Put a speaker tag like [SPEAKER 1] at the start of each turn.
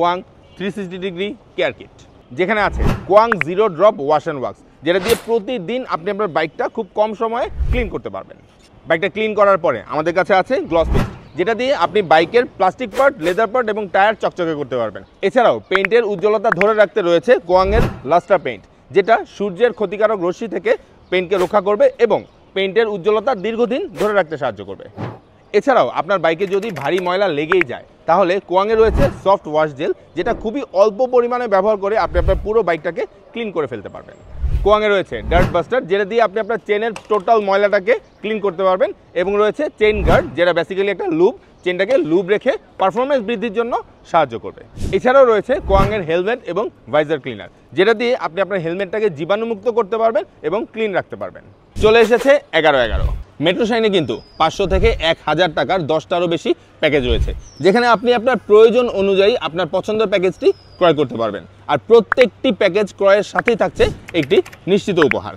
[SPEAKER 1] কোয়াং 360 degree care kit, যেখানে আছে কোয়াং zero drop wash and wax, যেটা দিয়ে প্রতিদিন আপনি আপনার বাইকটা খুব কম সময়ে ক্লিন করতে পারবেন। বাইকটা ক্লিন করার পরে আমাদের কাছে আছে গ্লস পেস্ট, যেটা দিয়ে আপনি বাইকের প্লাস্টিক পার্ট, লেদার পার্ট এবং টায়ার চকচকে করতে পারবেন। এছাড়াও পেইন্টের উজ্জ্বলতা ধরে রাখতে রয়েছে কোয়াংয়ের লাস্টার পেইন্ট, যেটা সূর্যের ক্ষতিকারক রশ্মি থেকে পেইন্টকে রক্ষা করবে এবং পেইন্টের উজ্জ্বলতা দীর্ঘদিন ধরে রাখতে সাহায্য করবে। এছাড়াও আপনার বাইকে যদি ভারী ময়লা লেগেই যায় তাহলে কোয়াংয়ে রয়েছে সফট ওয়াশ জেল, যেটা খুবই অল্প পরিমাণে ব্যবহার করে আপনি আপনার পুরো বাইকটাকে ক্লিন করে ফেলতে পারবেন। কোয়াংয়ে রয়েছে ডার্ট বাস্টার, যেটা দিয়ে আপনি আপনার চেনের টোটাল ময়লাটাকে ক্লিন করতে পারবেন, এবং রয়েছে চেইন গার্ড, যেটা বেসিক্যালি একটা লুব, চেনটাকে লুব রেখে পারফরমেন্স বৃদ্ধির জন্য সাহায্য করবে। এছাড়াও রয়েছে কোয়াংয়ের হেলমেট এবং ভাইজার ক্লিনার, যেটা দিয়ে আপনি আপনার হেলমেটটাকে জীবাণুমুক্ত করতে পারবেন এবং ক্লিন রাখতে পারবেন। চলে এসেছে 1111। মেট্রো শাইনে কিন্তু 500 থেকে 1000 টাকার 10টারও বেশি প্যাকেজ রয়েছে, যেখানে আপনি আপনার প্রয়োজন অনুযায়ী আপনার পছন্দের প্যাকেজটি ক্রয় করতে পারবেন। আর প্রত্যেকটি প্যাকেজ ক্রয়ের সাথেই থাকছে একটি নিশ্চিত উপহার।